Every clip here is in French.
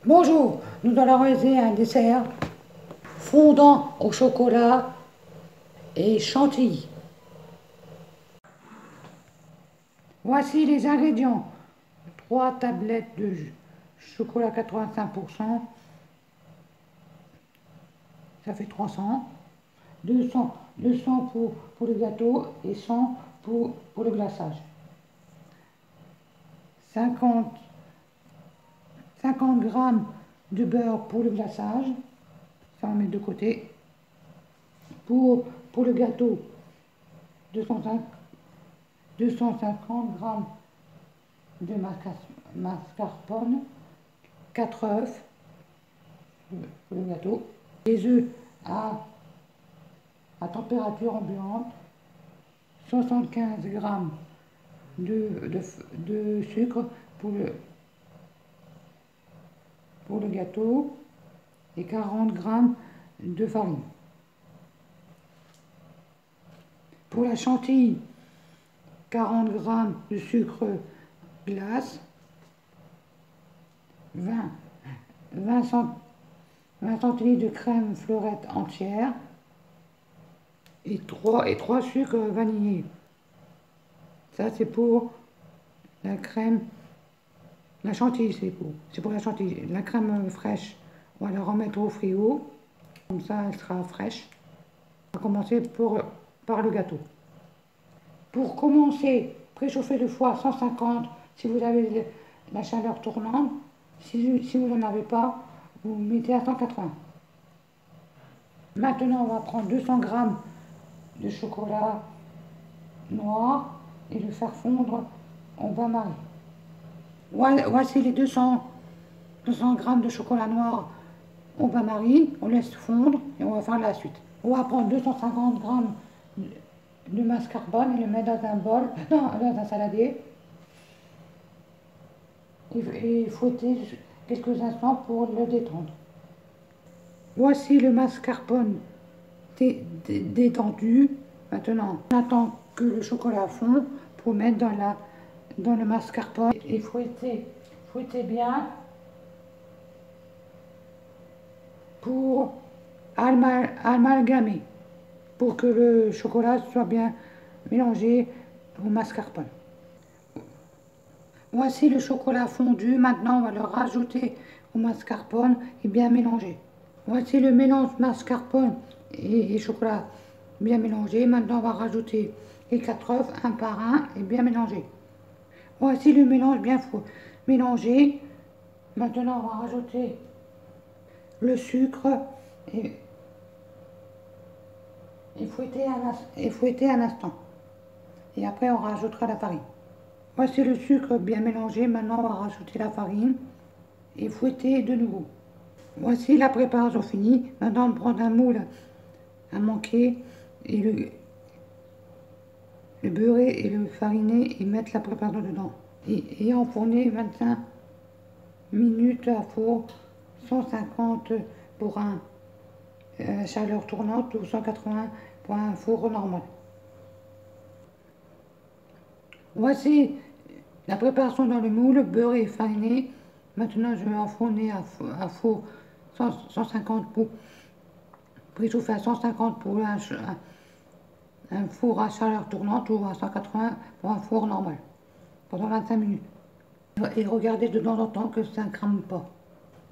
Bonjour, nous allons réaliser un dessert fondant au chocolat et chantilly. Voici les ingrédients. 3 tablettes de chocolat 85%, ça fait 300. 200 pour le gâteau et 100 pour le glaçage. 50 grammes de beurre pour le glaçage, ça on met de côté. Pour le gâteau, 250 grammes de mascarpone, 4 œufs pour le gâteau, des œufs à température ambiante, 75 grammes de sucre pour le gâteau et 40 grammes de farine. Pour la chantilly, 40 grammes de sucre glace, 20 centilitres de crème fleurette entière et 3 sucres vanillés. Ça c'est pour la crème, la chantilly c'est pour la chantilly. La crème fraîche, on va la remettre au frigo, comme ça elle sera fraîche. On va commencer par le gâteau. Pour commencer, préchauffez le four à 150 si vous avez la chaleur tournante. Si vous n'en avez pas, vous mettez à 180. Maintenant, on va prendre 200 grammes de chocolat noir et le faire fondre en bain-marie. Voici les 200 grammes de chocolat noir au bain-marie. On laisse fondre et on va faire la suite. On va prendre 250 grammes de mascarpone et le mettre dans un bol, dans un saladier. Et fouetter quelques instants pour le détendre. Voici le mascarpone détendu. Maintenant, on attend que le chocolat fond pour mettre dans le mascarpone et fouetter bien pour amalgamer, pour que le chocolat soit bien mélangé au mascarpone. Voici le chocolat fondu. Maintenant, on va le rajouter au mascarpone et bien mélanger. Voici le mélange mascarpone et chocolat bien mélangé. Maintenant, on va rajouter les 4 œufs un par un et bien mélanger. Voici le mélange bien mélangé. Maintenant, on va rajouter le sucre et fouetter un instant. Et après, on rajoutera la farine. Voici le sucre bien mélangé. Maintenant, on va rajouter la farine et fouetter de nouveau. Voici la préparation finie. Maintenant, on prend un moule à manquer et le beurrer et le fariner et mettre la préparation dedans. Et enfourner 25 minutes à four 150 pour un chaleur tournante ou 180 pour un four normal. Voici la préparation dans le moule, beurré et fariné. Maintenant, je vais enfourner à four 150 pour préchauffer à 150 pour un four à chaleur tournante ou à 180 pour un four normal pendant 25 minutes. Et regardez de temps en temps que ça ne crame pas.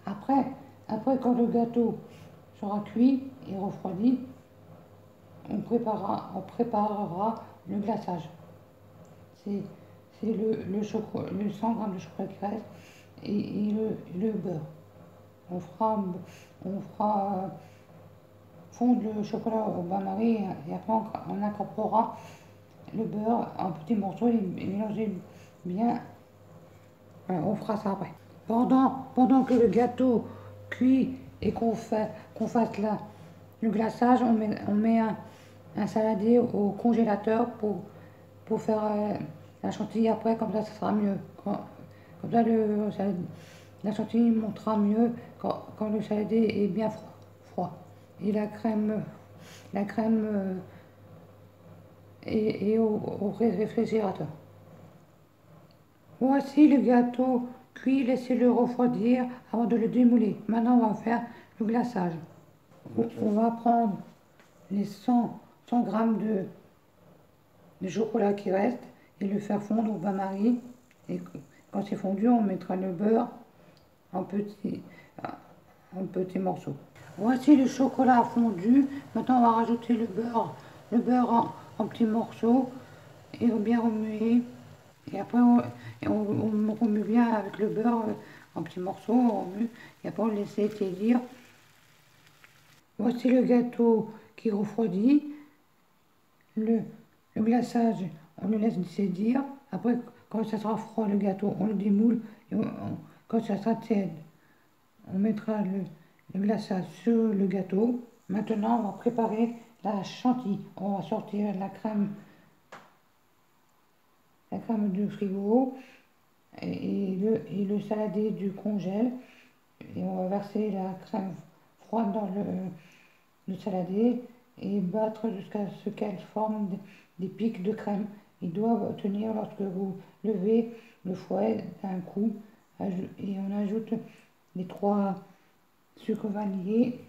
Après, quand le gâteau sera cuit et refroidi, on préparera le glaçage. C'est le 100 g de chocolat qui reste et le beurre. On fera fondre le chocolat au bain-marie et après on incorporera le beurre en petits morceaux et mélanger bien. Voilà, on fera ça après. Pendant que le gâteau cuit et qu'on fasse le glaçage, on met un saladier au congélateur pour faire la chantilly après, comme ça sera mieux. Comme ça la chantilly montera mieux quand le saladier est bien froid. Et la crème est au réfrigérateur. Voici le gâteau Puis laissez-le refroidir avant de le démouler. Maintenant, on va faire le glaçage. On va prendre les 100 grammes de chocolat qui reste et le faire fondre au bain-marie. Et quand c'est fondu, on mettra le beurre en petits morceaux. Voici le chocolat fondu. Maintenant, on va rajouter le beurre en petits morceaux et bien remuer. Et après, on remue bien avec le beurre en petits morceaux, on remue, et après on le laisse étiédir. Voici le gâteau qui refroidit. Le glaçage, on le laisse tiédir. Après, quand ça sera froid, le gâteau, on le démoule. Et quand ça sera tiède, on mettra le glaçage sur le gâteau. Maintenant, on va préparer la chantilly. On va sortir la crème du frigo et le saladé du congèle. Et on va verser la crème froide dans le saladé et battre jusqu'à ce qu'elle forme des pics de crème. Ils doivent tenir lorsque vous levez le fouet d'un coup et on ajoute les 3 sucres vanillés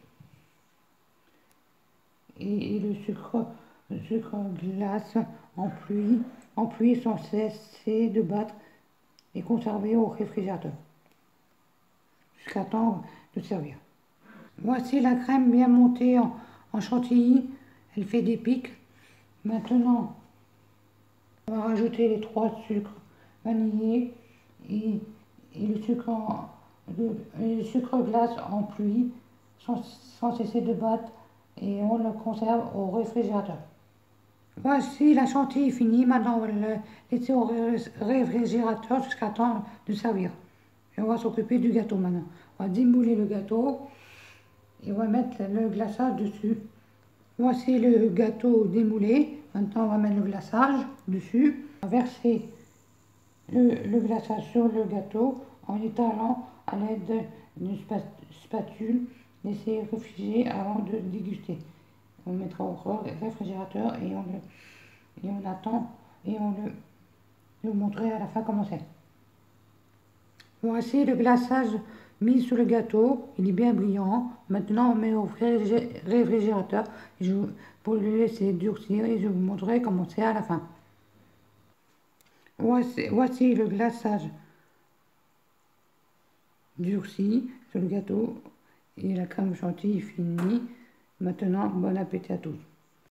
et le sucre glace en pluie sans cesser de battre et conserver au réfrigérateur jusqu'à temps de servir. Voici la crème bien montée en chantilly, elle fait des pics. Maintenant, on va rajouter les 3 sucres vanillés et le sucre glace en pluie sans cesser de battre et on le conserve au réfrigérateur. Voici la chantilly finie, maintenant on va le laisser au réfrigérateur jusqu'à temps de servir. Et on va s'occuper du gâteau maintenant. On va démouler le gâteau et on va mettre le glaçage dessus. Voici le gâteau démoulé. Maintenant on va mettre le glaçage dessus. On va verser le glaçage sur le gâteau en étalant à l'aide d'une spatule. Laisser réfrigérer avant de déguster. On le mettra au réfrigérateur et on attend et je vous montrerai à la fin comment c'est. Voici le glaçage mis sur le gâteau, il est bien brillant. Maintenant on met au réfrigérateur pour le laisser durcir et je vous montrerai comment c'est à la fin. Voici le glaçage durci sur le gâteau et la crème chantilly finie. Maintenant, bon appétit à tous.